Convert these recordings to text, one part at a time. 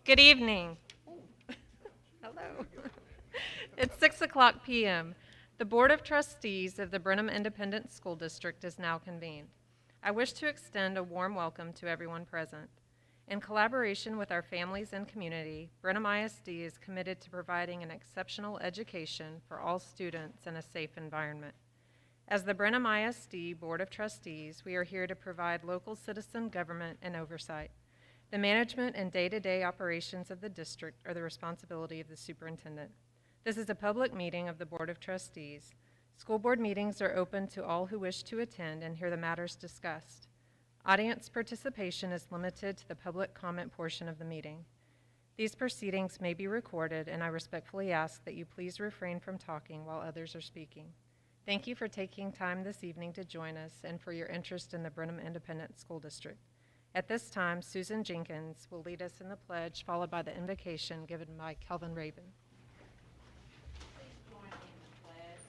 Good evening. Hello. It's 6:00 p.m. The Board of Trustees of the Brenham Independent School District is now convened. I wish to extend a warm welcome to everyone present. In collaboration with our families and community, Brenham ISD is committed to providing an exceptional education for all students in a safe environment. As the Brenham ISD Board of Trustees, we are here to provide local citizen government and oversight. The management and day-to-day operations of the district are the responsibility of the superintendent. This is a public meeting of the Board of Trustees. School board meetings are open to all who wish to attend and hear the matters discussed. Audience participation is limited to the public comment portion of the meeting. These proceedings may be recorded, and I respectfully ask that you please refrain from talking while others are speaking. Thank you for taking time this evening to join us and for your interest in the Brenham Independent School District. At this time, Susan Jenkins will lead us in the pledge, followed by the invocation given by Kelvin Raven. Please join me in the pledge.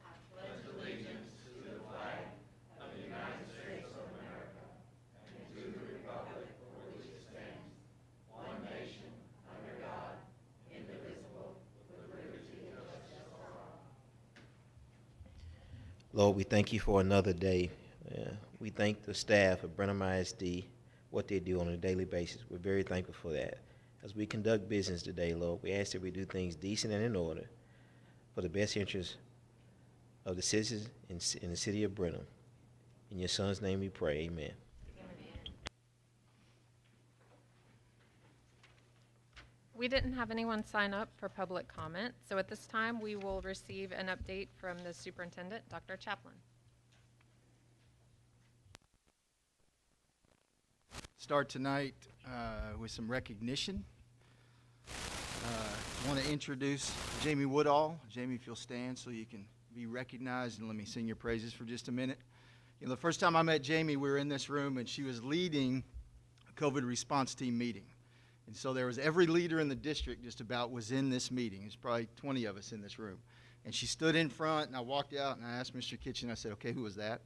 I pledge allegiance to the flag of the United States of America and to the republic for which it stands, one nation, under God, indivisible, with liberty and justice for all. Lord, we thank you for another day. We thank the staff of Brenham ISD, what they do on a daily basis. We're very thankful for that. As we conduct business today, Lord, we ask that we do things decent and in order for the best interest of the citizens in the city of Brenham. In your son's name we pray, amen. We didn't have anyone sign up for public comment, so at this time we will receive an update from the superintendent, Dr. Chaplin. Start tonight with some recognition. I want to introduce Jamie Woodall. Jamie, if you'll stand so you can be recognized, and let me sing your praises for just a minute. You know, the first time I met Jamie, we were in this room, and she was leading a COVID response team meeting. And so there was every leader in the district just about was in this meeting. There's probably 20 of us in this room. And she stood in front, and I walked out, and I asked Mr. Kitchen, I said, okay, who was that?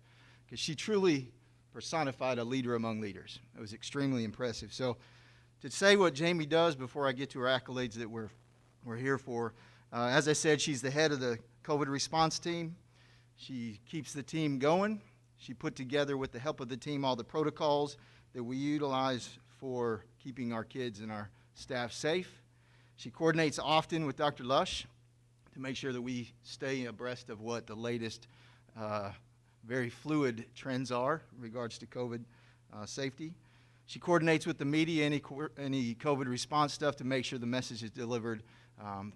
Because she truly personified a leader among leaders. It was extremely impressive. So to say what Jamie does before I get to her accolades that we're here for, as I said, she's the head of the COVID response team. She keeps the team going. She put together, with the help of the team, all the protocols that we utilize for keeping our kids and our staff safe. She coordinates often with Dr. Lush to make sure that we stay abreast of what the latest very fluid trends are in regards to COVID safety. She coordinates with the media any COVID response stuff to make sure the message is delivered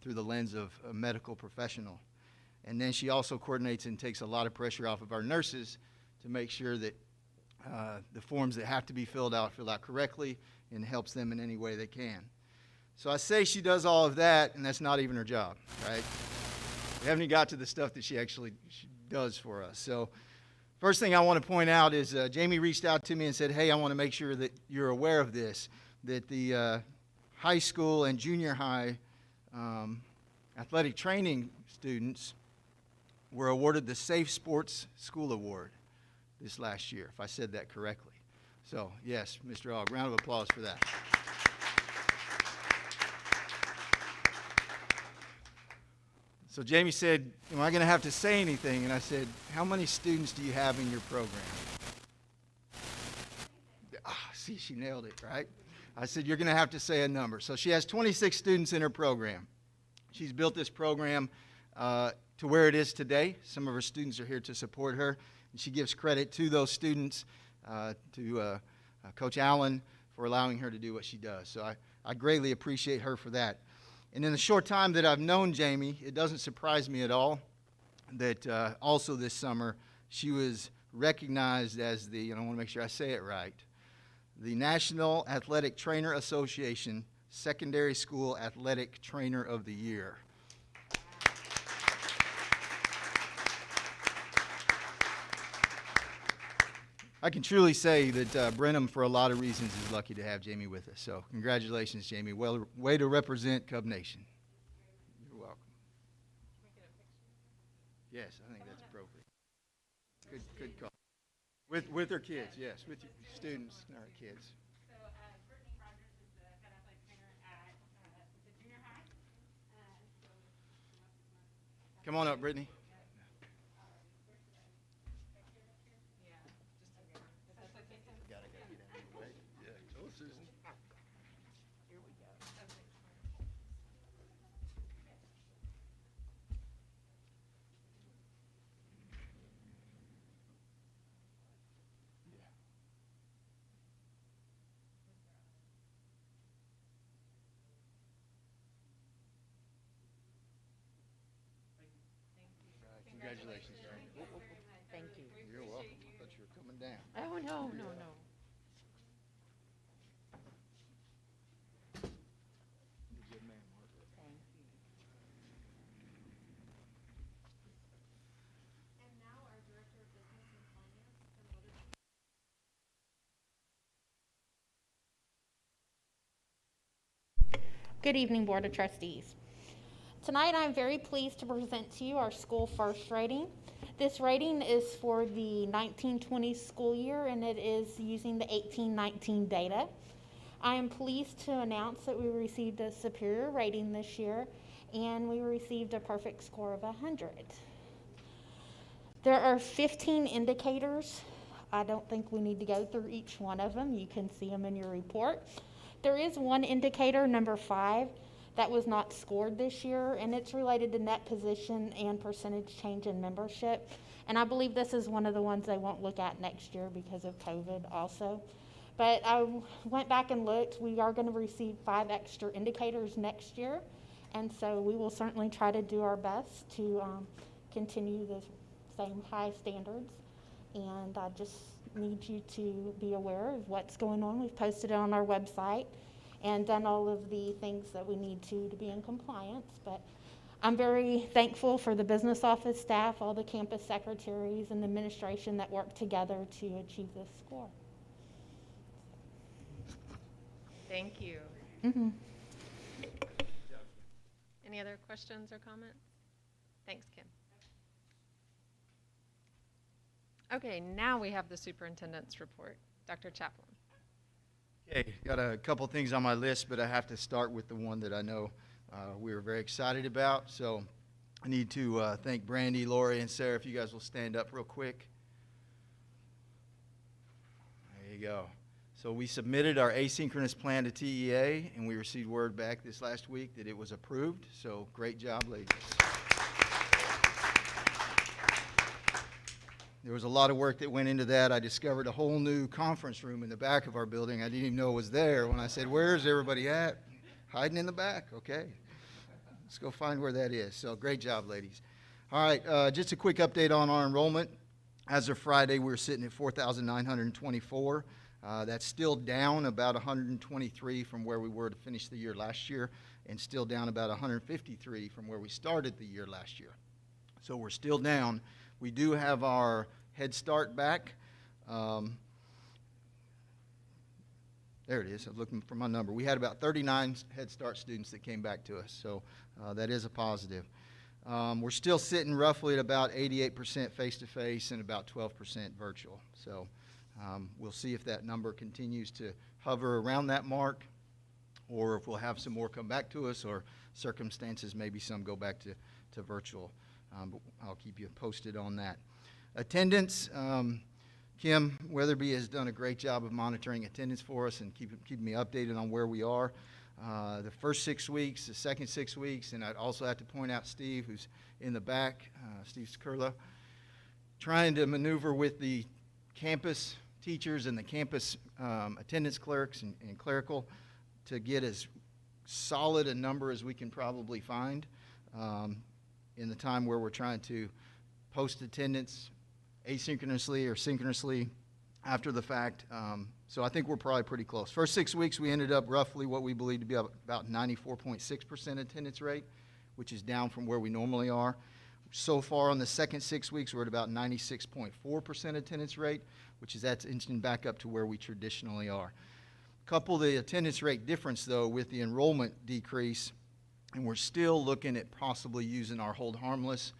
through the lens of a medical professional. And then she also coordinates and takes a lot of pressure off of our nurses to make sure that the forms that have to be filled out correctly and helps them in any way they can. So I say she does all of that, and that's not even her job, right? We haven't even got to the stuff that she does for us. So first thing I want to point out is Jamie reached out to me and said, hey, I want to make sure that you're aware of this, that the high school and junior high athletic training students were awarded the Safe Sports School Award this last year, if I said that correctly. So, yes, Mr. Ogg, round of applause for that. So Jamie said, am I going to have to say anything? And I said, how many students do you have in your program? See, she nailed it, right? I said, you're going to have to say a number. So she has 26 students in her program. She's built this program to where it is today. Some of her students are here to support her. And she gives credit to those students, to Coach Allen, for allowing her to do what she does. So I greatly appreciate her for that. And in the short time that I've known Jamie, it doesn't surprise me at all that also this summer she was recognized as the, and I want to make sure I say it right, the National Athletic Trainer Association Secondary School Athletic Trainer of the Year. I can truly say that Brenham, for a lot of reasons, is lucky to have Jamie with us. So congratulations, Jamie. Well, way to represent Cub Nation. You're welcome. Yes, I think that's appropriate. Good call. With her kids, yes, with your students and our kids. So Brittany Rogers is the head athletic trainer at Come on up, Brittany. Congratulations. Thank you. You're welcome. I thought you were coming down. Oh, no, no, no. You're a good man, Mark. Thank you. And now our Director of Business and Finance. Good evening, Board of Trustees. Tonight, I'm very pleased to present to you our school first rating. This rating is for the 1920 school year, and it is using the 1819 data. I am pleased to announce that we received a superior rating this year, and we received a perfect score of 100. There are 15 indicators. I don't think we need to go through each one of them. You can see them in your report. There is one indicator, number 5, that was not scored this year, and it's related to net position and percentage change in membership. And I believe this is one of the ones they won't look at next year because of COVID also. But I went back and looked. We are going to receive 5 extra indicators next year, and so we will certainly try to do our best to continue the same high standards. And I just need you to be aware of what's going on. We've posted it on our website and done all of the things that we need to be in compliance. But I'm very thankful for the business office staff, all the campus secretaries and administration that worked together to achieve this score. Thank you. Mm-hmm. Any other questions or comments? Thanks, Kim. Okay, now we have the superintendent's report. Dr. Chaplin. Okay, got a couple things on my list, but I have to start with the one that I know we were very excited about. So I need to thank Brandy, Lori, and Sarah. If you guys will stand up real quick. There you go. So we submitted our asynchronous plan to TEA, and we received word back this last week that it was approved. So great job, ladies. There was a lot of work that went into that. I discovered a whole new conference room in the back of our building. I didn't even know it was there when I said, "Where's everybody at?" Hiding in the back. Okay. Let's go find where that is. So great job, ladies. All right, just a quick update on our enrollment. As of Friday, we're sitting at 4,924. That's still down about 123 from where we were to finish the year last year, and still down about 153 from where we started the year last year. So we're still down. We do have our Head Start back. There it is. I'm looking for my number. We had about 39 Head Start students that came back to us, so that is a positive. We're still sitting roughly at about 88% face-to-face and about 12% virtual. So we'll see if that number continues to hover around that mark, or if we'll have some more come back to us, or circumstances, maybe some go back to virtual. But I'll keep you posted on that. Attendance, Kim Weatherby has done a great job of monitoring attendance for us and keeping me updated on where we are. The first 6 weeks, the second 6 weeks, and I'd also have to point out Steve, who's in the back, Steve Skurla, trying to maneuver with the campus teachers and the campus attendance clerks and clerical to get as solid a number as we can probably find in the time where we're trying to post attendance asynchronously or synchronously after the fact. So I think we're probably pretty close. First 6 weeks, we ended up roughly what we believe to be about 94.6% attendance rate, which is down from where we normally are. So far on the second 6 weeks, we're at about 96.4% attendance rate, that's inching back up to where we traditionally are. Couple the attendance rate difference, though, with the enrollment decrease, and we're still looking at possibly using our hold harmless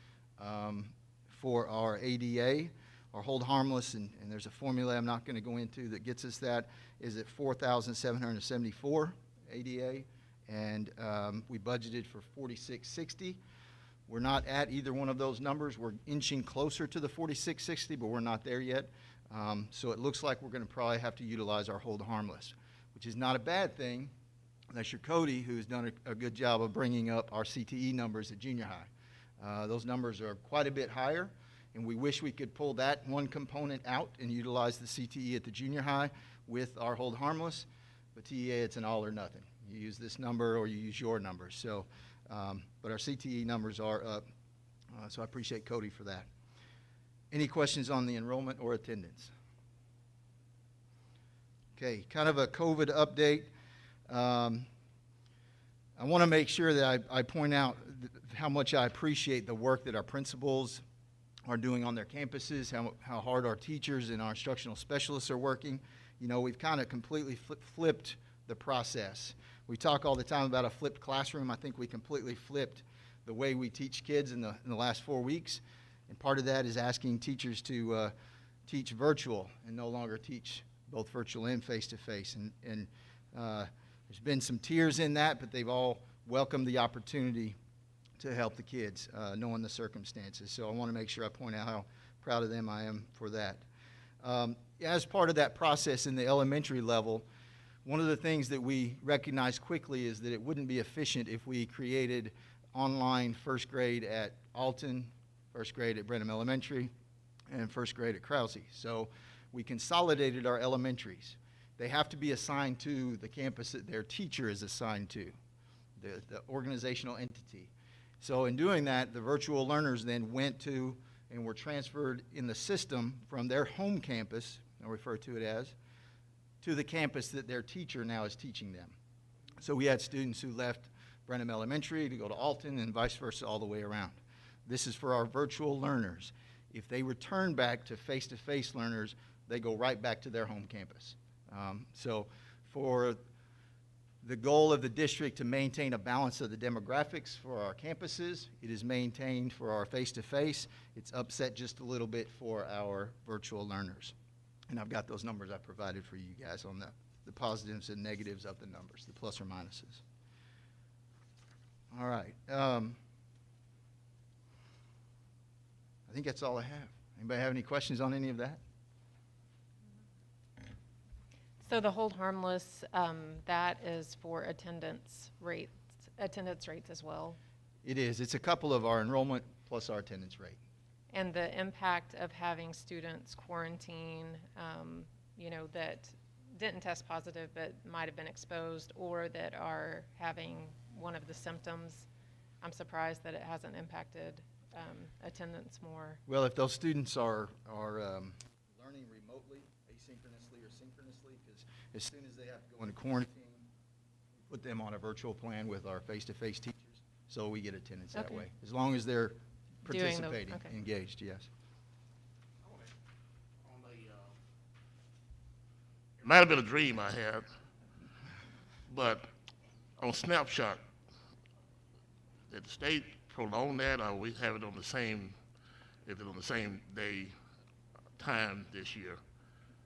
for our ADA. Our hold harmless, and there's a formula I'm not going to go into that gets us that, is at 4,774 ADA, and we budgeted for 4,660. We're not at either one of those numbers. We're inching closer to the 4660, but we're not there yet. So it looks like we're going to probably have to utilize our hold harmless, which is not a bad thing unless you're Cody, who's done a good job of bringing up our CTE numbers at junior high. Those numbers are quite a bit higher, and we wish we could pull that one component out and utilize the CTE at the junior high with our hold harmless. But TEA, it's an all or nothing. You use this number or you use your numbers. So, but our CTE numbers are up, so I appreciate Cody for that. Any questions on the enrollment or attendance? Okay, kind of a COVID update. I want to make sure that I point out how much I appreciate the work that our principals are doing on their campuses, how hard our teachers and our instructional specialists are working. You know, we've kind of completely flipped the process. We talk all the time about a flipped classroom. I think we completely flipped the way we teach kids in the last 4 weeks. And part of that is asking teachers to teach virtual and no longer teach both virtual and face-to-face. And there's been some tears in that, but they've all welcomed the opportunity to help the kids, knowing the circumstances. So I want to make sure I point out how proud of them I am for that. As part of that process in the elementary level, one of the things that we recognized quickly is that it wouldn't be efficient if we created online first grade at Alton, first grade at Brenham Elementary, and first grade at Krause. So we consolidated our elementaries. They have to be assigned to the campus that their teacher is assigned to, the organizational entity. So in doing that, the virtual learners then went to and were transferred in the system from their home campus, I'll refer to it as, to the campus that their teacher now is teaching them. So we had students who left Brenham Elementary to go to Alton and vice versa all the way around. This is for our virtual learners. If they return back to face-to-face learners, they go right back to their home campus. So for the goal of the district to maintain a balance of the demographics for our campuses, it is maintained for our face-to-face. It's upset just a little bit for our virtual learners. And I've got those numbers I provided for you guys on the positives and negatives of the numbers, the plus or minuses. All right. I think that's all I have. Anybody have any questions on any of that? So the hold harmless, that is for attendance rates as well, It is. It's a couple of our enrollment plus our attendance rate. and the impact of having students quarantine, that didn't test positive but might have been exposed, or that are having one of the symptoms. I'm surprised that it hasn't impacted attendance more. Well, if those students are learning remotely, asynchronously or synchronously, because as soon as they have to go into quarantine, we put them on a virtual plan with our face-to-face teachers, so we get attendance that Okay. way. As long as they're Doing the- participating, okay. engaged, yes. It might have been a dream I had, but on Snapshot, did the state prolong that, or we have it on the same, is it on the same day, time this year?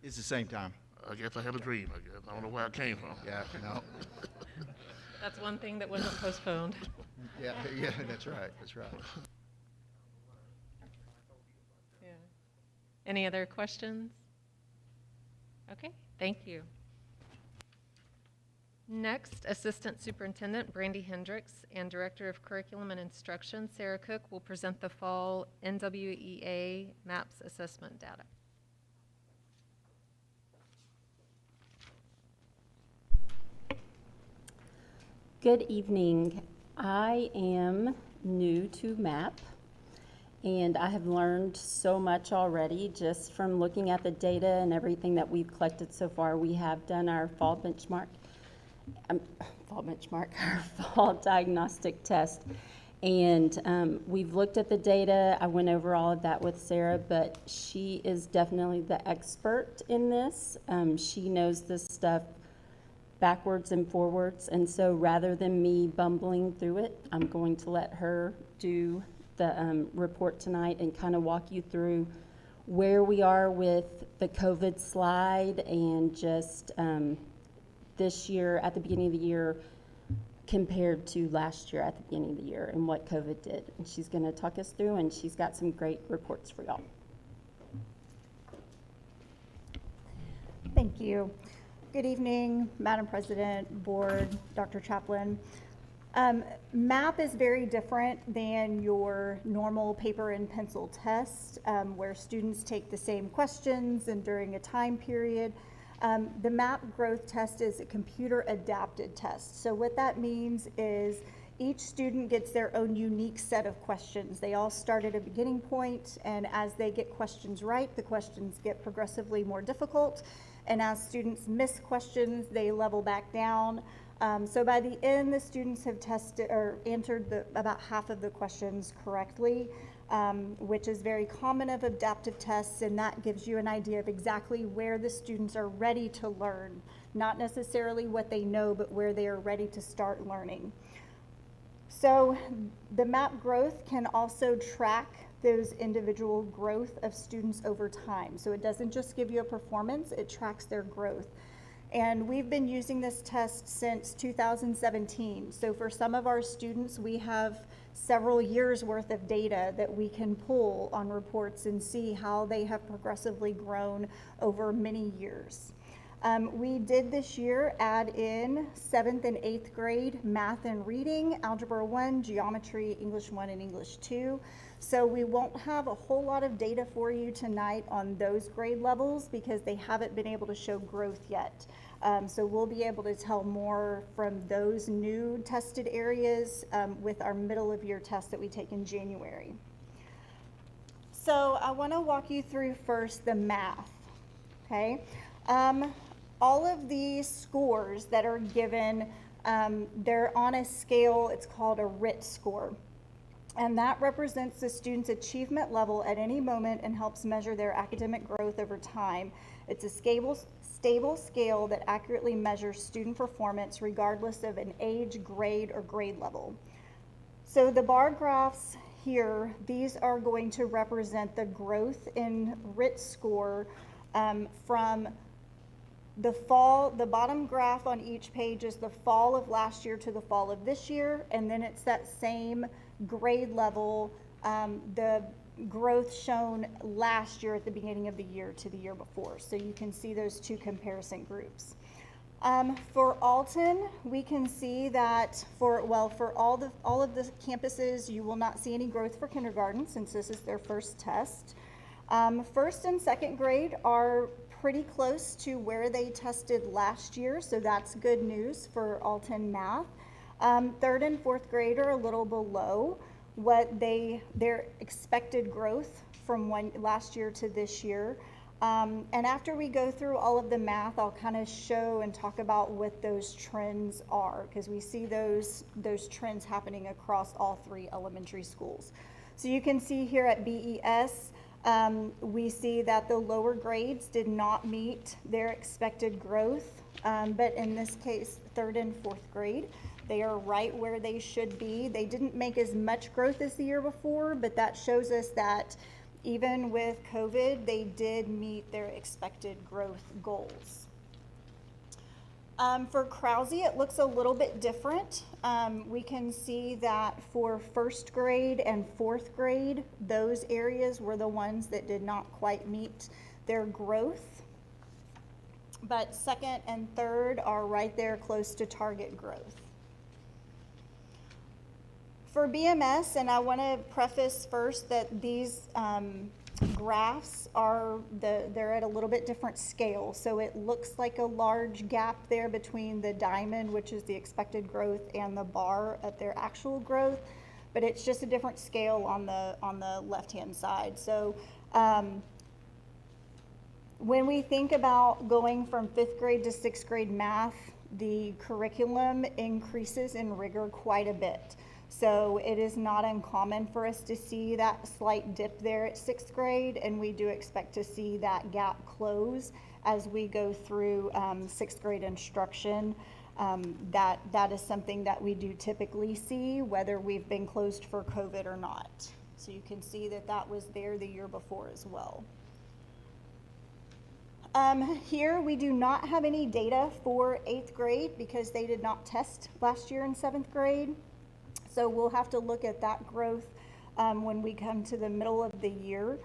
It's the same time. I guess I had a dream, I guess. I don't know where it came from. Yeah, no. That's one thing that wasn't postponed. Yeah, that's right, that's right. Yeah. Any other questions? Okay, thank you. Next, Assistant Superintendent Brandy Hendricks and Director of Curriculum and Instruction Sarah Cook will present the fall NWEA MAPS assessment data. Good evening. I am new to MAP, and I have learned so much already just from looking at the data and everything that we've collected so far. We have done our fall our fall diagnostic test, and we've looked at the data. I went over all of that with Sarah, but she is definitely the expert in this. She knows this stuff backwards and forwards, and so rather than me bumbling through it, I'm going to let her do the report tonight and kind of walk you through where we are with the COVID slide and just this year, at the beginning of the year, compared to last year at the beginning of the year and what COVID did. And she's going to talk us through, and she's got some great reports for y'all. Thank you. Good evening, Madam President, Board, Dr. Chaplin. MAP is very different than your normal paper and pencil test, where students take the same questions and during a time period. The MAP growth test is a computer adapted test. So what that means is each student gets their own unique set of questions. They all start at a beginning point, and as they get questions right, the questions get progressively more difficult. And as students miss questions, they level back down. So by the end, the students have tested or answered about half of the questions correctly, which is very common of adaptive tests, and that gives you an idea of exactly where the students are ready to learn, not necessarily what they know, but where they are ready to start learning. So the MAP growth can also track those individual growth of students over time. So it doesn't just give you a performance, it tracks their growth. And we've been using this test since 2017. So for some of our students, we have several years worth of data that we can pull on reports and see how they have progressively grown over many years. We did this year add in 7th and 8th grade math and reading, Algebra 1, Geometry, English 1, and English 2. So we won't have a whole lot of data for you tonight on those grade levels because they haven't been able to show growth yet. So we'll be able to tell more from those new tested areas with our middle of year test that we take in January. So I want to walk you through first the math, okay? All of these scores that are given, they're on a scale, it's called a RIT score. And that represents the student's achievement level at any moment and helps measure their academic growth over time. It's a stable scale that accurately measures student performance regardless of an age, grade, or grade level. So the bar graphs here, these are going to represent the growth in RIT score from the fall. The bottom graph on each page is the fall of last year to the fall of this year, and then it's that same grade level, the growth shown last year at the beginning of the year to the year before. So you can see those two comparison groups. For Alton, we can see that for all of the campuses, you will not see any growth for kindergarten since this is their first test. First and second grade are pretty close to where they tested last year, so that's good news for Alton math. Third and fourth grade are a little below what their expected growth from last year to this year. And after we go through all of the math, I'll kind of show and talk about what those trends are, because we see those trends happening across all three elementary schools. So you can see here at BES, we see that the lower grades did not meet their expected growth, but in this case, third and fourth grade, they are right where they should be. They didn't make as much growth as the year before, but that shows us that even with COVID, they did meet their expected growth goals. For Krause, it looks a little bit different. We can see that for first grade and fourth grade, those areas were the ones that did not quite meet their growth. But second and third are right there close to target growth. For BMS, and I want to preface first that these graphs they're at a little bit different scale. So it looks like a large gap there between the diamond, which is the expected growth, and the bar at their actual growth, but it's just a different scale on the left-hand side. So when we think about going from 5th grade to 6th grade math, the curriculum increases in rigor quite a bit. So it is not uncommon for us to see that slight dip there at 6th grade, and we do expect to see that gap close as we go through 6th grade instruction. That is something that we do typically see, whether we've been closed for COVID or not. So you can see that was there the year before as well. Here, we do not have any data for 8th grade because they did not test last year in 7th grade. So we'll have to look at that growth when we come to the middle of the year.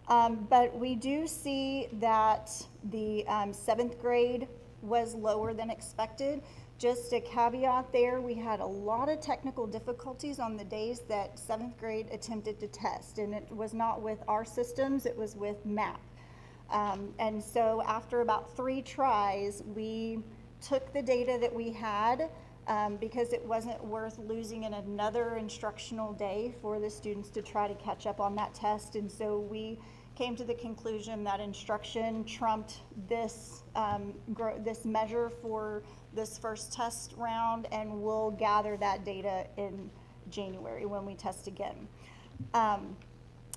But we do see that the 7th grade was lower than expected. Just a caveat there, we had a lot of technical difficulties on the days that 7th grade attempted to test, and it was not with our systems, it was with MAP. And so after about 3 tries, we took the data that we had because it wasn't worth losing in another instructional day for the students to try to catch up on that test. And so we came to the conclusion that instruction trumped this, this measure for this first test round, and we'll gather that data in January when we test again.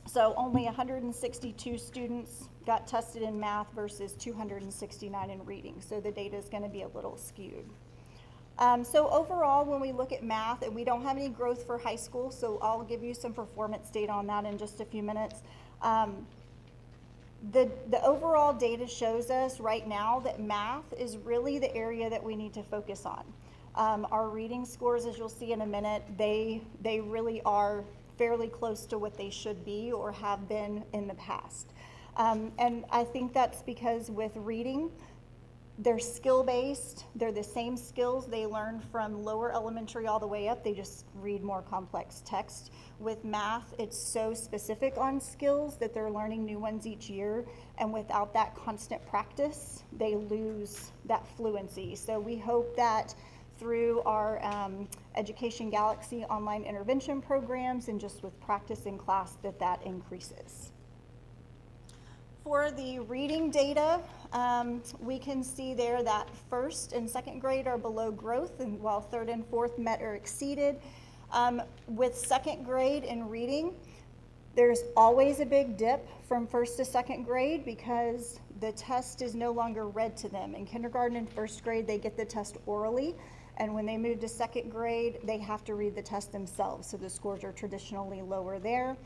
So only 162 students got tested in math versus 269 in reading. So the data is going to be a little skewed. So overall, when we look at math, and we don't have any growth for high school, so I'll give you some performance data on that in just a few minutes. The overall data shows us right now that math is really the area that we need to focus on. Our reading scores, as you'll see in a minute, they really are fairly close to what they should be or have been in the past. And I think that's because with reading, they're skill-based. They're the same skills they learned from lower elementary all the way up. They just read more complex text. With math, it's so specific on skills that they're learning new ones each year. And without that constant practice, they lose that fluency. So we hope that through our Education Galaxy online intervention programs and just with practice in class that increases. For the reading data, we can see there that 1st and 2nd grade are below growth, and while 3rd and 4th met or exceeded. With 2nd grade in reading, there's always a big dip from 1st to 2nd grade because the test is no longer read to them. In kindergarten and 1st grade, they get the test orally, and when they move to 2nd grade, they have to read the test themselves, so the scores are traditionally lower there.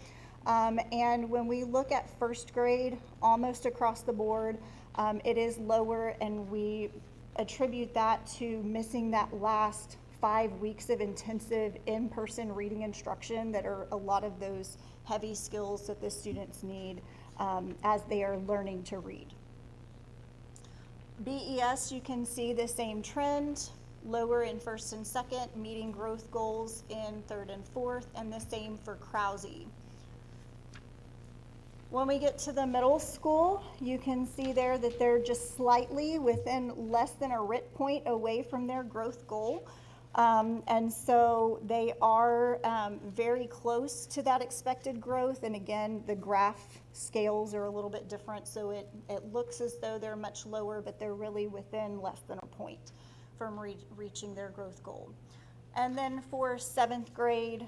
And when we look at 1st grade, almost across the board, it is lower, and we attribute that to missing that last 5 weeks of intensive in-person reading instruction that are a lot of those heavy skills that the students need as they are learning to read. BES, you can see the same trend, lower in 1st and 2nd, meeting growth goals in 3rd and 4th, and the same for Krause. When we get to the middle school, you can see there that they're just slightly within less than a RIT point away from their growth goal. And so they are very close to that expected growth. And again, the graph scales are a little bit different. So it looks as though they're much lower, but they're really within less than a point from reaching their growth goal. And then for 7th grade,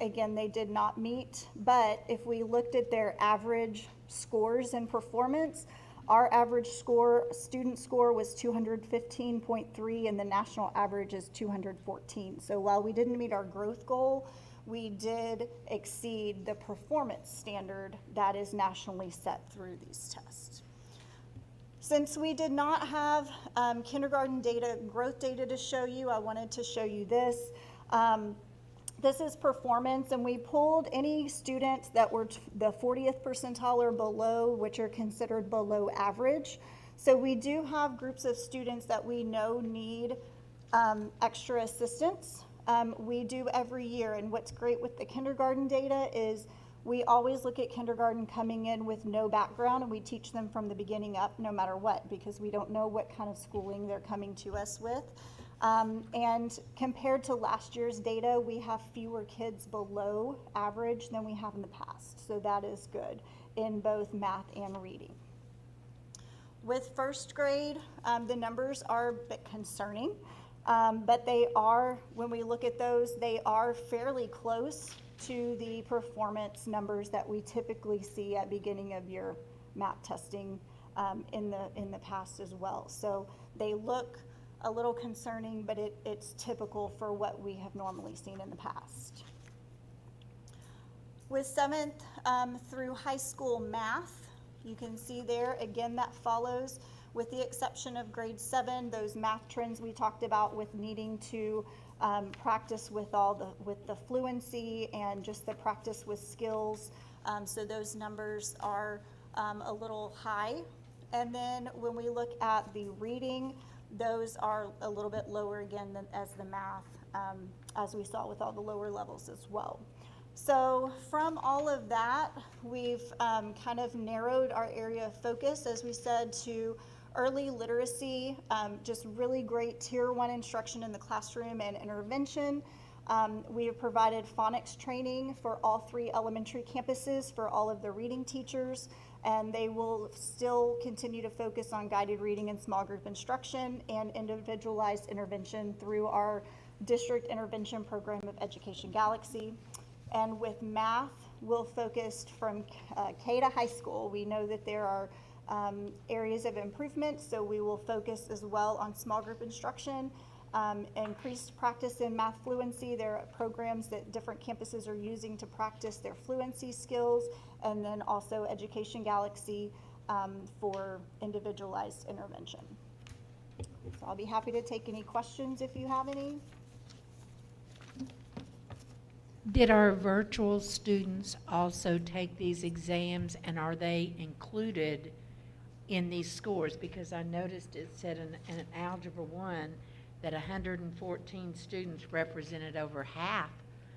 again, they did not meet, but if we looked at their average scores and performance, our average student score was 215.3, and the national average is 214. So while we didn't meet our growth goal, we did exceed the performance standard that is nationally set through these tests. Since we did not have kindergarten data, growth data to show you, I wanted to show you this. This is performance, and we pulled any students that were the 40th percentile or below, which are considered below average. So we do have groups of students that we know need extra assistance. We do every year, and what's great with the kindergarten data is we always look at kindergarten coming in with no background, and we teach them from the beginning up no matter what, because we don't know what kind of schooling they're coming to us with. And compared to last year's data, we have fewer kids below average than we have in the past. So that is good in both math and reading. With 1st grade, the numbers are a bit concerning, but they are, when we look at those, they are fairly close to the performance numbers that we typically see at beginning of year MAP testing in the past as well. So they look a little concerning, but it's typical for what we have normally seen in the past. With 7th through high school math, You can see there, again, that follows, with the exception of grade 7, those math trends we talked about with needing to practice with the fluency and just the practice with skills. So those numbers are a little high. And then when we look at the reading, those are a little bit lower again than as the math, as we saw with all the lower levels as well. So from all of that, we've kind of narrowed our area of focus, as we said, to early literacy, just really great tier 1 instruction in the classroom and intervention. We have provided phonics training for all 3 elementary campuses for all of the reading teachers, and they will still continue to focus on guided reading and small group instruction and individualized intervention through our district intervention program of Education Galaxy. And with math, we'll focus from K to high school. We know that there are areas of improvement, so we will focus as well on small group instruction, increased practice in math fluency. There are programs that different campuses are using to practice their fluency skills, and then also Education Galaxy for individualized intervention. So I'll be happy to take any questions if you have any. Did our virtual students also take these exams, and are they included in these scores? Because I noticed it said in Algebra 1 that 114 students represented over half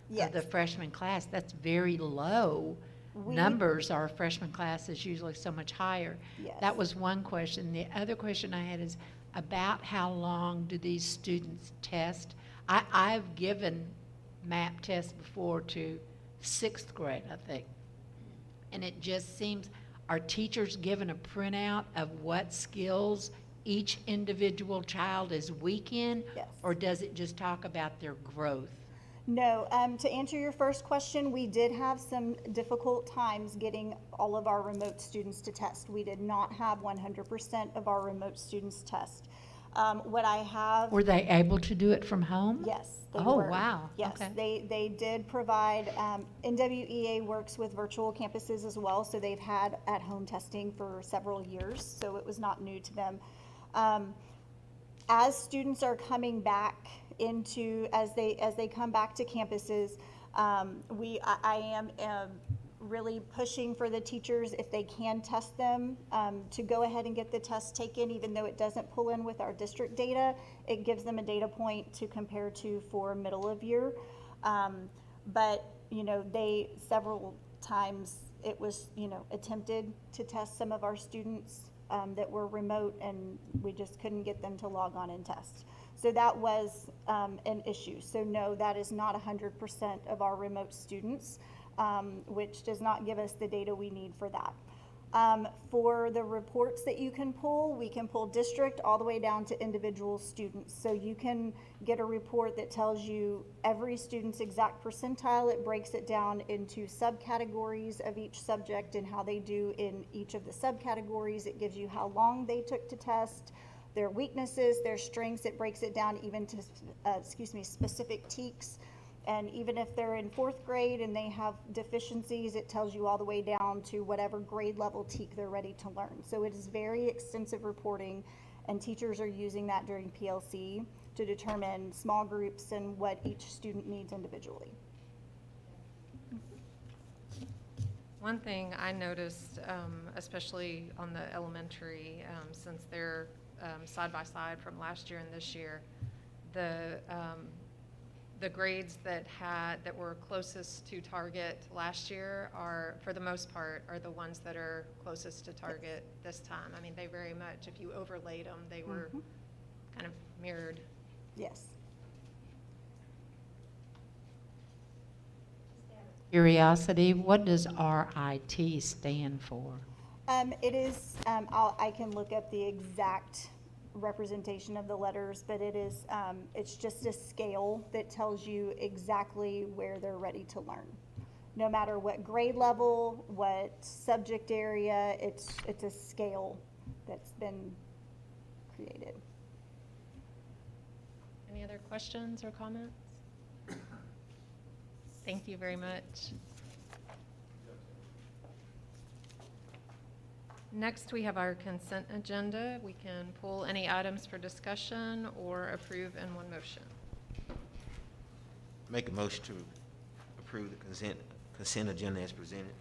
of the Yes. freshman class. That's very low numbers. Our freshman class is usually so much higher. Yes. That was one question. The other question I had is about how long do these students test? I've given MAP tests before to 6th grade, I think. And it just seems, are teachers given a printout of what skills each individual child is weak in? Yes. Or does it just talk about their growth? No, to answer your first question, we did have some difficult times getting all of our remote students to test. We did not have 100% of our remote students test. What I have. Were they able to do it from home? Yes, they Oh, were. wow. Yes, Okay. they did provide, NWEA works with virtual campuses as well, so they've had at-home testing for several years, so it was not new to them. As students are coming back as they come back to campuses, I am really pushing for the teachers, if they can test them, to go ahead and get the test taken, even though it doesn't pull in with our district data. It gives them a data point to compare to for middle of year. But, they, several times, it was, attempted to test some of our students that were remote, and we just couldn't get them to log on and test. So that was an issue. So no, that is not 100% of our remote students, which does not give us the data we need for that. For the reports that you can pull, we can pull district all the way down to individual students. So you can get a report that tells you every student's exact percentile. It breaks it down into subcategories of each subject and how they do in each of the subcategories. It gives you how long they took to test, their weaknesses, their strengths. It breaks it down even to, specific TEKs. And even if they're in 4th grade and they have deficiencies, it tells you all the way down to whatever grade level TEK they're ready to learn. So it is very extensive reporting, and teachers are using that during PLC to determine small groups and what each student needs individually. One thing I noticed, especially on the elementary, since they're side by side from last year and this year, the grades that were closest to target last year are, for the most part, are the ones that are closest to target this time. I mean, they very much, if you overlaid them, they were kind of mirrored. Yes. Curiosity, what does RIT stand for? It is, I can look up the exact representation of the letters, but it is, it's just a scale that tells you exactly where they're ready to learn. No matter what grade level, what subject area, it's a scale that's been created. Any other questions or comments? Thank you very much. Next, we have our consent agenda. We can pull any items for discussion or approve in one motion. Make a motion to approve the consent agenda as presented.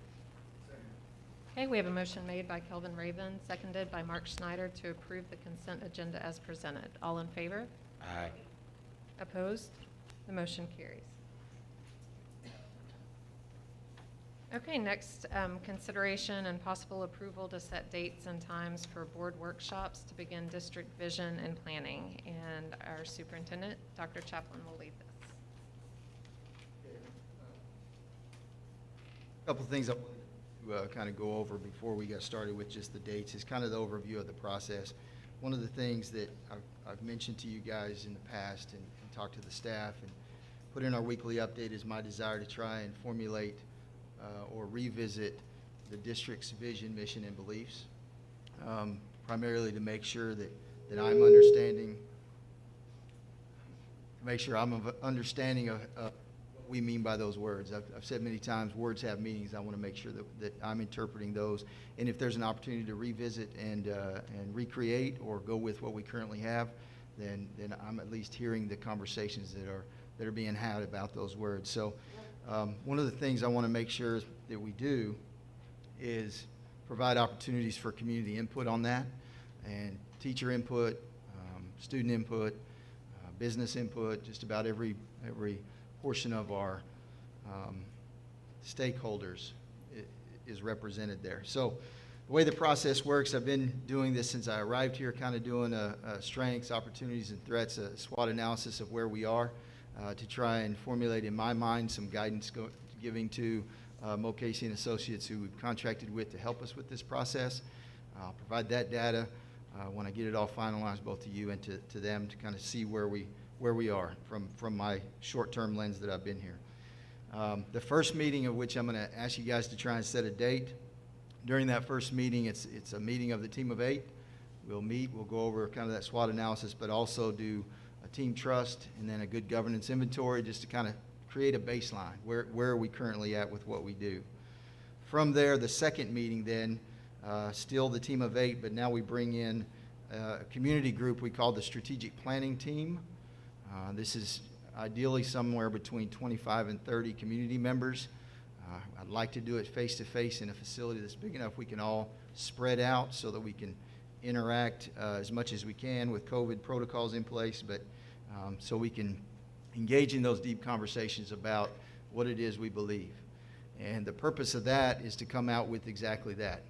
Okay, we have a motion made by Kelvin Raven, seconded by Mark Schneider to approve the consent agenda as presented. All in favor? Aye. Opposed? The motion carries. Okay, next, consideration and possible approval to set dates and times for board workshops to begin district vision and planning. And our superintendent, Dr. Chaplin, will lead this. A couple of things I wanted to kind of go over before we got started with just the dates is kind of the overview of the process. One of the things that I've mentioned to you guys in the past and talked to the staff and put in our weekly update is my desire to try and formulate or revisit the district's vision, mission, and beliefs, primarily to make sure that I'm understanding, of what we mean by those words. I've said many times, words have meanings. I want to make sure that I'm interpreting those. And if there's an opportunity to revisit and recreate or go with what we currently have, then I'm at least hearing the conversations that are being had about those words. So one of the things I want to make sure that we do is provide opportunities for community input on that, and teacher input, student input, business input, just about every portion of our stakeholders is represented there. So the way the process works, I've been doing this since I arrived here, kind of doing a strengths, opportunities, and threats, a SWOT analysis of where we are to try and formulate in my mind some guidance giving to Casey and Associates who we've contracted with to help us with this process. I'll provide that data when I get it all finalized, both to you and to them, to kind of see where we are from my short-term lens that I've been here. The first meeting of which I'm going to ask you guys to try and set a date. During that first meeting, it's a meeting of the team of 8. We'll meet, we'll go over kind of that SWOT analysis, but also do a team trust and then a good governance inventory just to kind of create a baseline. Where are we currently at with what we do? From there, the second meeting then, still the team of 8, but now we bring in a community group we call the strategic planning team. This is ideally somewhere between 25 and 30 community members. I'd like to do it face-to-face in a facility that's big enough we can all spread out so that we can interact as much as we can with COVID protocols in place, but so we can engage in those deep conversations about what it is we believe. And the purpose of that is to come out with exactly that.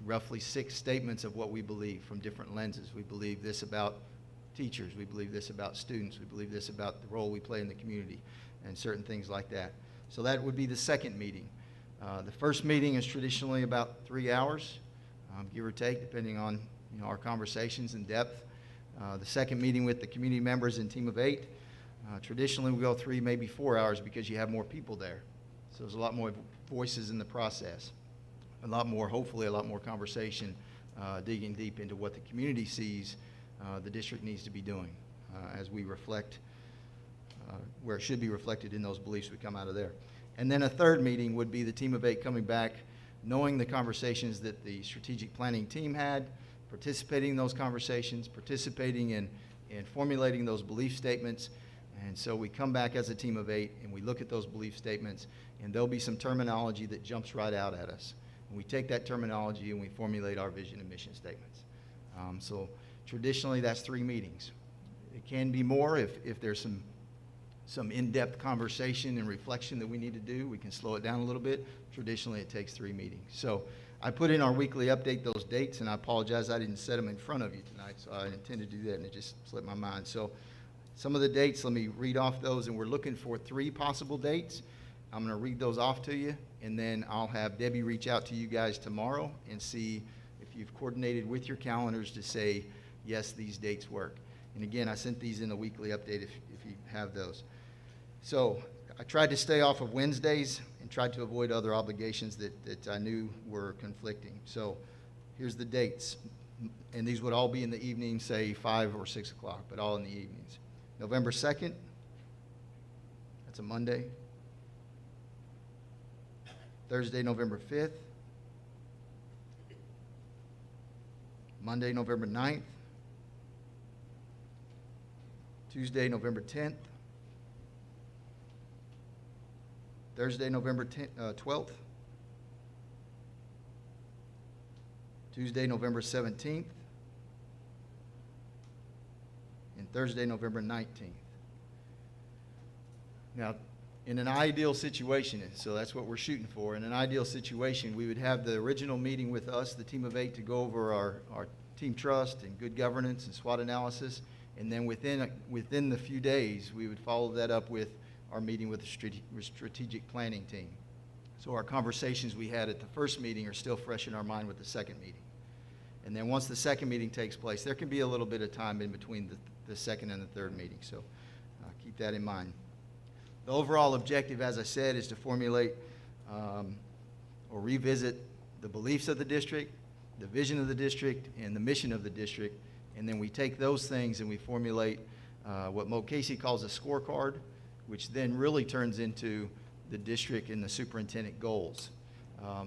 Roughly 6 statements of what we believe from different lenses. We believe this about teachers. We believe this about students. We believe this about the role we play in the community and certain things like that. So that would be the second meeting. The first meeting is traditionally about 3 hours, give or take, depending on our conversations in depth. The second meeting with the community members and team of 8, traditionally we go 3, maybe 4 hours because you have more people there. So there's a lot more voices in the process, hopefully a lot more conversation, digging deep into what the community sees the district needs to be doing as we reflect where it should be reflected in those beliefs we come out of there. And then a third meeting would be the team of 8 coming back, knowing the conversations that the strategic planning team had, participating in those conversations, participating in formulating those belief statements. And so we come back as a team of 8 and we look at those belief statements, and there'll be some terminology that jumps right out at us. And we take that terminology and we formulate our vision and mission statements. So traditionally that's 3 meetings. It can be more if there's some in-depth conversation and reflection that we need to do. We can slow it down a little bit. Traditionally, it takes 3 meetings. So I put in our weekly update those dates, and I apologize I didn't set them in front of you tonight, so I intended to do that, and it just slipped my mind. So some of the dates, let me read off those, and we're looking for 3 possible dates. I'm going to read those off to you, and then I'll have Debbie reach out to you guys tomorrow and see if you've coordinated with your calendars to say, yes, these dates work. And again, I sent these in the weekly update if you have those. So I tried to stay off of Wednesdays and tried to avoid other obligations that I knew were conflicting. So here's the dates. And these would all be in the evening, say 5 or 6 o'clock, but all in the evenings. November 2nd, that's a Monday. Thursday, November 5th. Monday, November 9th, Tuesday, November 10th, Thursday, November 12th, Tuesday, November 17th, and Thursday, November 19th. Now, in an ideal situation, and so that's what we're shooting for, in an ideal situation, we would have the original meeting with us, the team of 8, to go over our team trust and good governance and SWOT analysis, and then within the few days, we would follow that up with our meeting with the strategic planning team. So our conversations we had at the first meeting are still fresh in our mind with the second meeting. And then once the second meeting takes place, there can be a little bit of time in between the second and the third meeting, so keep that in mind. The overall objective, as I said, is to formulate or revisit the beliefs of the district, the vision of the district, and the mission of the district, and then we take those things and we formulate what Mo Casey calls a scorecard, which then really turns into the district and the superintendent goals.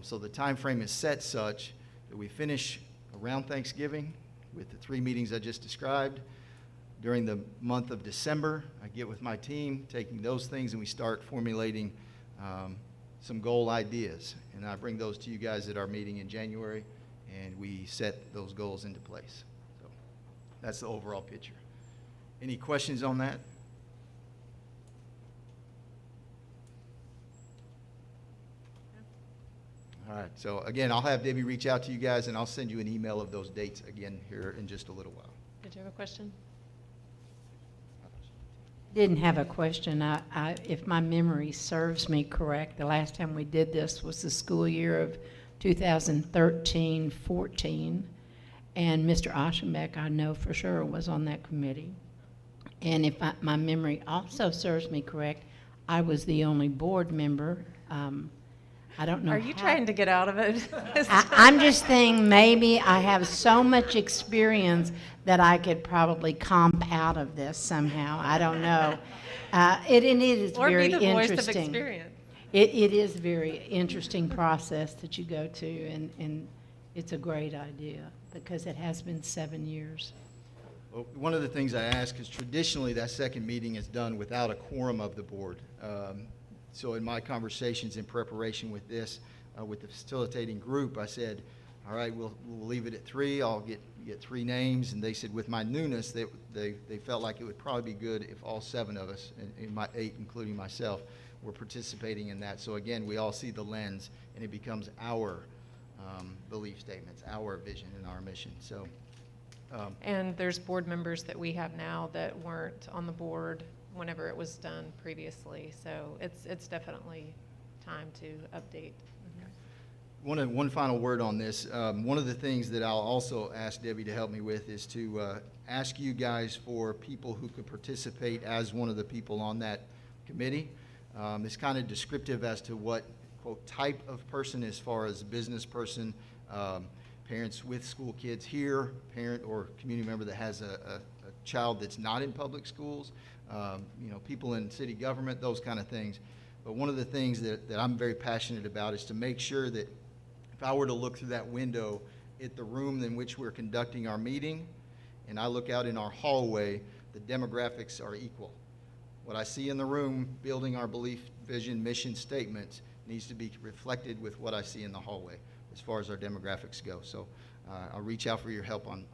So the time frame is set such that we finish around Thanksgiving with the 3 meetings I just described. During the month of December, I get with my team, taking those things, and we start formulating some goal ideas. And I bring those to you guys at our meeting in January, and we set those goals into place. So that's the overall picture. Any questions on that? All right, so again, I'll have Debbie reach out to you guys, and I'll send you an email of those dates again here in just a little while. Did you have a question? Didn't have a question. If my memory serves me correct, the last time we did this was the school year of 2013-14, and Mr. Aschenbeck, I know for sure, was on that committee. And if my memory also serves me correct, I was the only board member. I don't know. Are you trying to get out of it? I'm just thinking maybe I have so much experience that I could probably comp out of this somehow. I don't know. It is Or very be the voice of interesting. experience. It is a very interesting process that you go to, and it's a great idea because it has been 7 years. Well, one of the things I ask is traditionally that second meeting is done without a quorum of the board. So in my conversations in preparation with this, with the facilitating group, I said, all right, we'll leave it at 3. I'll get 3 names. And they said with my newness, they felt like it would probably be good if all 7 of us, and my 8, including myself, were participating in that. So again, we all see the lens, and it becomes our belief statements, our vision, and our mission. So. And there's board members that we have now that weren't on the board whenever it was done previously. So it's definitely time to update. One final word on this. One of the things that I'll also ask Debbie to help me with is to ask you guys for people who could participate as one of the people on that committee. It's kind of descriptive as to what, quote, type of person as far as business person, parents with school kids here, parent or community member that has a child that's not in public schools, people in city government, those kind of things. But one of the things that I'm very passionate about is to make sure that if I were to look through that window at the room in which we're conducting our meeting, and I look out in our hallway, the demographics are equal. What I see in the room building our belief, vision, mission statements needs to be reflected with what I see in the hallway as far as our demographics go. So I'll reach out for your help on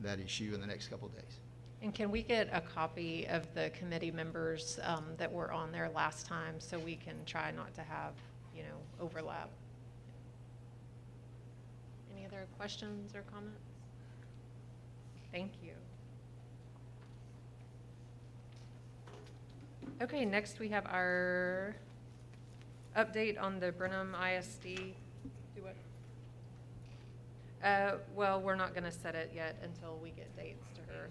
that issue in the next couple of days. And can we get a copy of the committee members that were on there last time so we can try not to have, overlap? Any other questions or comments? Thank you. Okay, next we have our update on the Brenham ISD. Do what? Well, we're not going to set it yet until we get dates to her.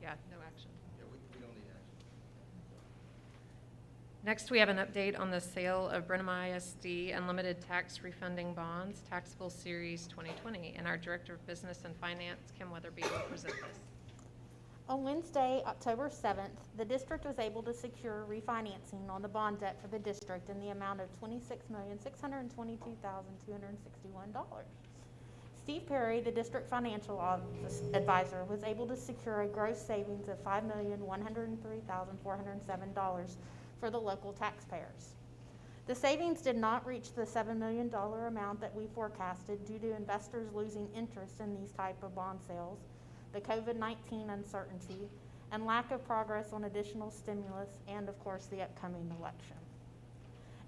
Yeah, no action. Yeah, we don't need action. Next, we have an update on the sale of Brenham ISD Unlimited Tax Refunding Bonds, Taxable Series 2020. And our Director of Business and Finance, Kim Weatherby, will present this. On Wednesday, October 7th, the district was able to secure refinancing on the bond debt for the district in the amount of $26,622,261. Steve Perry, the district financial advisor, was able to secure a gross savings of $5,103,407 for the local taxpayers. The savings did not reach the $7 million amount that we forecasted due to investors losing interest in these type of bond sales, the COVID-19 uncertainty, and lack of progress on additional stimulus, and of course the upcoming election.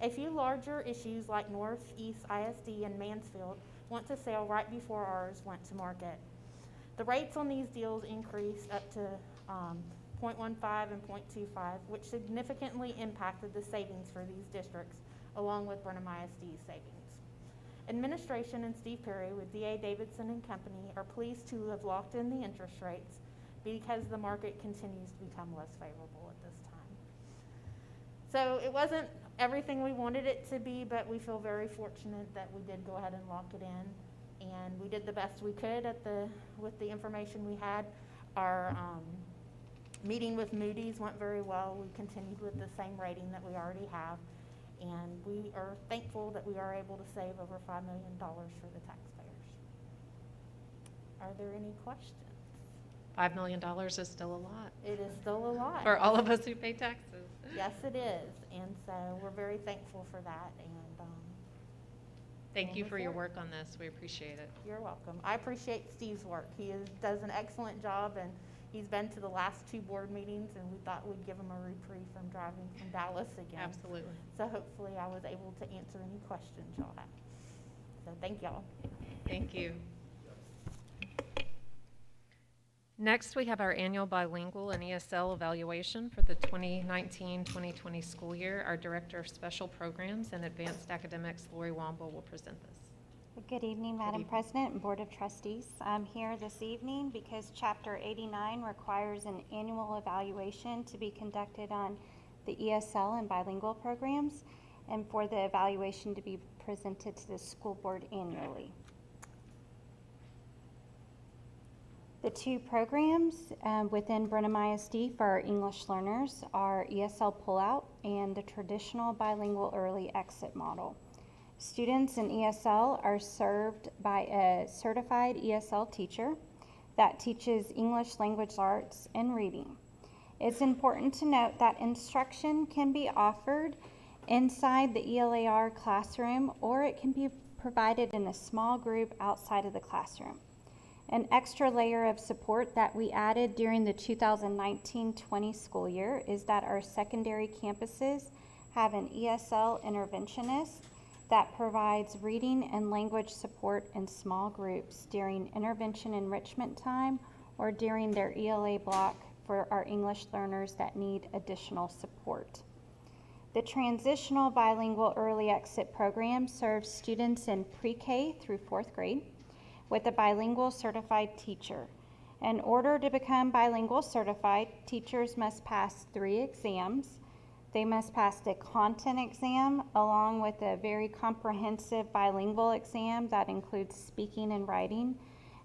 A few larger issues like Northeast ISD and Mansfield went to sale right before ours went to market. The rates on these deals increased up to 0.15 and 0.25, which significantly impacted the savings for these districts, along with Brenham ISD's savings. Administration and Steve Perry with D.A. Davidson and Company are pleased to have locked in the interest rates because the market continues to become less favorable at this time. So it wasn't everything we wanted it to be, but we feel very fortunate that we did go ahead and lock it in. And we did the best we could with the information we had. Our meeting with Moody's went very well. We continued with the same rating that we already have. And we are thankful that we are able to save over $5 million for the taxpayers. Are there any questions? $5 million is still a lot It is still a lot. for all of us who pay taxes. Yes, it is. And so we're very thankful for that. And Thank you move for your forward. work on this. We appreciate it. You're welcome. I appreciate Steve's work. He does an excellent job, and he's been to the last 2 board meetings, and we thought we'd give him a reprieve from driving from Dallas again. Absolutely. So hopefully I was able to answer any questions y'all have. So thank y'all. Thank you. Next, we have our annual bilingual and ESL evaluation for the 2019-2020 school year. Our Director of Special Programs and Advanced Academics, Lori Womble, will present this. Good evening, Madam President and Board of Trustees. I'm here this evening because Chapter 89 requires an annual evaluation to be conducted on the ESL and bilingual programs, and for the evaluation to be presented to the school board annually. The 2 programs within Brenham ISD for our English learners are ESL Pullout and the traditional bilingual early exit model. Students in ESL are served by a certified ESL teacher that teaches English language arts and reading. It's important to note that instruction can be offered inside the ELAR classroom, or it can be provided in a small group outside of the classroom. An extra layer of support that we added during the 2019-20 school year is that our secondary campuses have an ESL interventionist that provides reading and language support in small groups during intervention enrichment time or during their ELA block for our English learners that need additional support. The transitional bilingual early exit program serves students in pre-K through 4th grade with a bilingual certified teacher. In order to become bilingual certified, teachers must pass 3 exams. They must pass the content exam along with a very comprehensive bilingual exam that includes speaking and writing,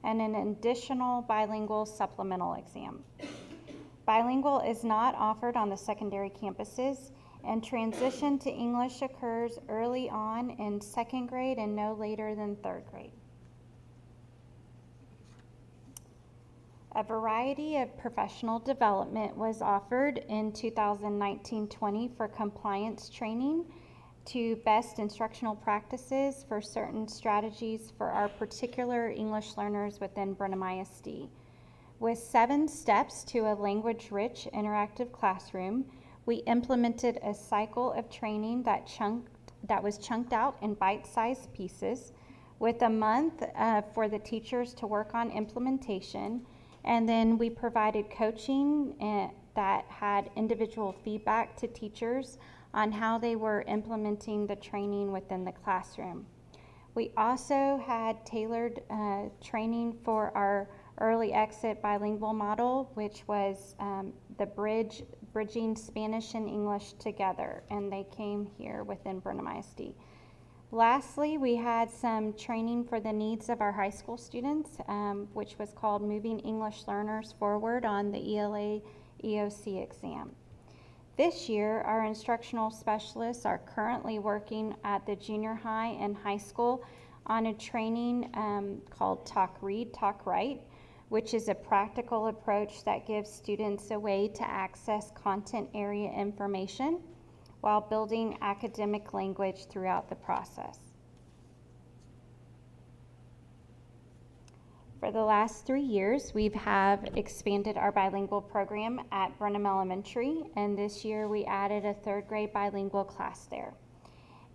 and an additional bilingual supplemental exam. Bilingual is not offered on the secondary campuses, and transition to English occurs early on in 2nd grade and no later than 3rd grade. A variety of professional development was offered in 2019-20 for compliance training to best instructional practices for certain strategies for our particular English learners within Brenham ISD. With 7 steps to a language-rich interactive classroom, we implemented a cycle of training that was chunked out in bite-sized pieces with a month for the teachers to work on implementation. And then we provided coaching that had individual feedback to teachers on how they were implementing the training within the classroom. We also had tailored training for our early exit bilingual model, which was the bridging Spanish and English together, and they came here within Brenham ISD. Lastly, we had some training for the needs of our high school students, which was called Moving English Learners Forward on the ELA EOC exam. This year, our instructional specialists are currently working at the junior high and high school on a training called Talk Read, Talk Write, which is a practical approach that gives students a way to access content area information while building academic language throughout the process. For the last 3 years, we have expanded our bilingual program at Brenham Elementary, and this year we added a 3rd grade bilingual class there.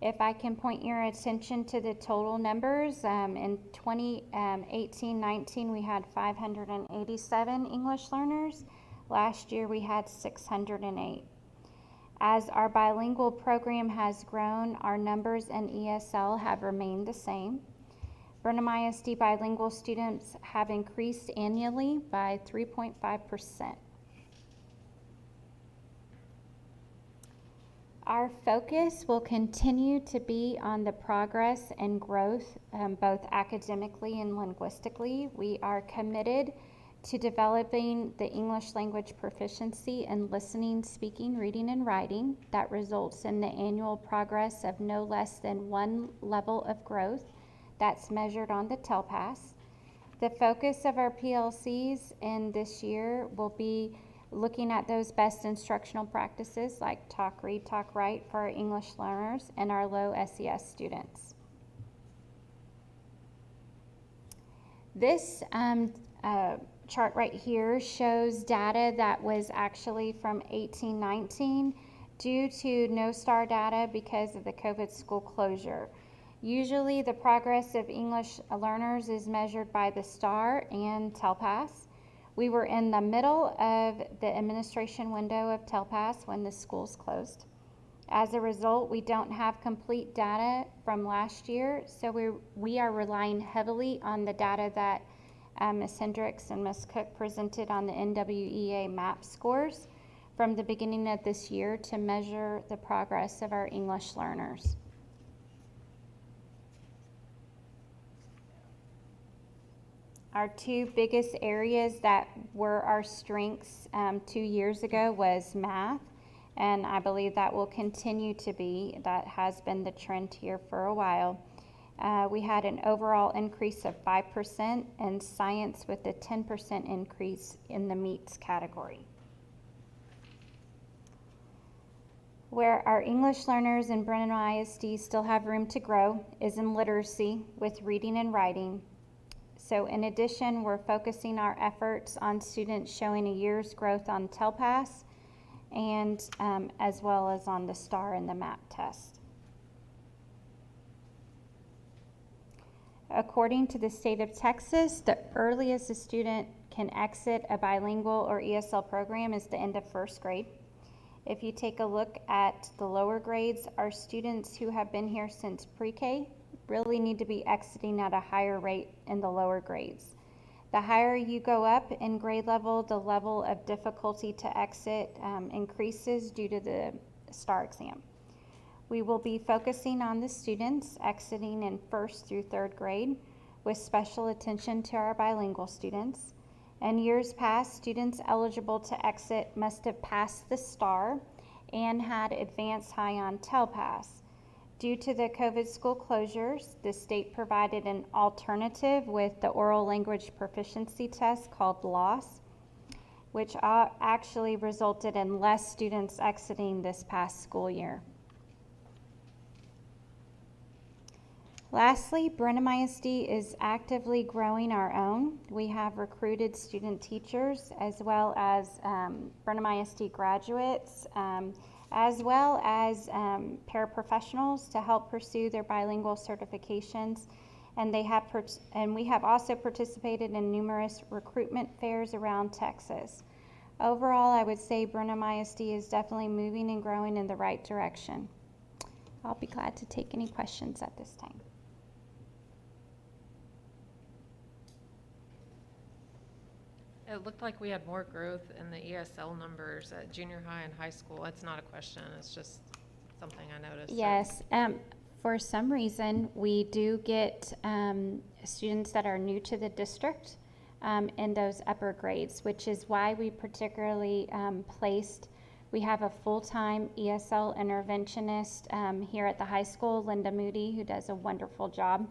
If I can point your attention to the total numbers, in 2018-19 we had 587 English learners. Last year we had 608. As our bilingual program has grown, our numbers in ESL have remained the same. Brenham ISD bilingual students have increased annually by 3.5%. Our focus will continue to be on the progress and growth, both academically and linguistically. We are committed to developing the English language proficiency in listening, speaking, reading, and writing that results in the annual progress of no less than 1 level of growth that's measured on the TELPAS. The focus of our PLCs in this year will be looking at those best instructional practices like Talk Read, Talk Write for our English learners and our low SES students. This chart right here shows data that was actually from 18-19 due to no STAR data because of the COVID school closure. Usually the progress of English learners is measured by the STAR and TELPAS. We were in the middle of the administration window of TELPAS when the schools closed. As a result, we don't have complete data from last year, so we are relying heavily on the data that Ms. Hendricks and Ms. Cook presented on the NWEA MAP scores from the beginning of this year to measure the progress of our English learners. Our 2 biggest areas that were our strengths 2 years ago was math, and I believe that will continue to be. That has been the trend here for a while. We had an overall increase of 5% and science with a 10% increase in the meets category. Where our English learners in Brenham ISD still have room to grow is in literacy with reading and writing. So in addition, we're focusing our efforts on students showing a year's growth on TELPAS and as well as on the STAR and the MAP test. According to the state of Texas, the earliest a student can exit a bilingual or ESL program is the end of 1st grade. If you take a look at the lower grades, our students who have been here since pre-K really need to be exiting at a higher rate in the lower grades. The higher you go up in grade level, the level of difficulty to exit increases due to the STAR exam. We will be focusing on the students exiting in 1st through 3rd grade with special attention to our bilingual students. In years past, students eligible to exit must have passed the STAR and had advanced high on TELPAS. Due to the COVID school closures, the state provided an alternative with the oral language proficiency test called LOS, which actually resulted in less students exiting this past school year. Lastly, Brenham ISD is actively growing our own. We have recruited student teachers as well as Brenham ISD graduates, as well as paraprofessionals to help pursue their bilingual certifications. And we have also participated in numerous recruitment fairs around Texas. Overall, I would say Brenham ISD is definitely moving and growing in the right direction. I'll be glad to take any questions at this time. It looked like we had more growth in the ESL numbers at junior high and high school. It's not a question, it's just something I noticed. Yes, for some reason, we do get students that are new to the district in those upper grades, which is why we particularly we have a full-time ESL interventionist here at the high school, Linda Moody, who does a wonderful job.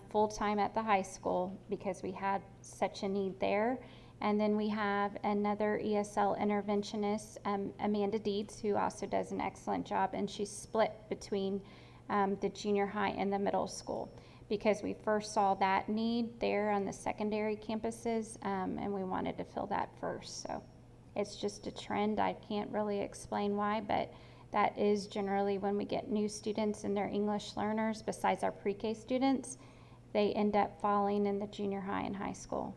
full-time at the high school because we had such a need there. And then we have another ESL interventionist, Amanda Deeds, who also does an excellent job, and she's split between the junior high and the middle school because we first saw that need there on the secondary campuses, and we wanted to fill that first. So it's just a trend. I can't really explain why, but that is generally when we get new students and their English learners, besides our pre-K students, they end up falling in the junior high and high school.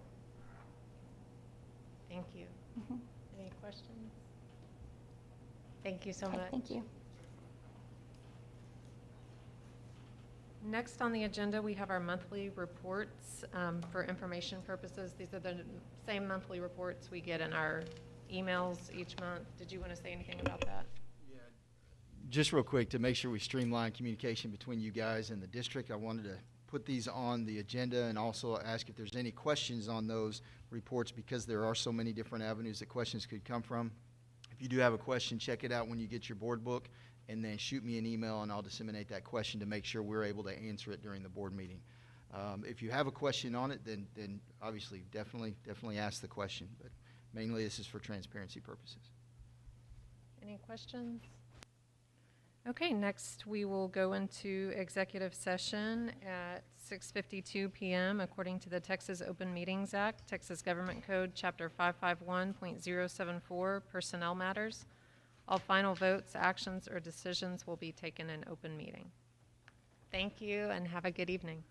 Thank you. Mhm. Any questions? Thank you so Okay, much. thank you. Next on the agenda, we have our monthly reports for information purposes. These are the same monthly reports we get in our emails each month. Did you want to say anything about that? Just real quick, to make sure we streamline communication between you guys and the district, I wanted to put these on the agenda and also ask if there's any questions on those reports, because there are so many different avenues that questions could come from. If you do have a question, check it out when you get your board book, and then shoot me an email and I'll disseminate that question to make sure we're able to answer it during the board meeting. If you have a question on it, then obviously definitely ask the question, but mainly this is for transparency purposes. Any questions? Okay, next we will go into executive session at 6:52 p.m. according to the Texas Open Meetings Act, Texas Government Code, Chapter 551.074, Personnel Matters. All final votes, actions, or decisions will be taken in open meeting. Thank you and have a good evening.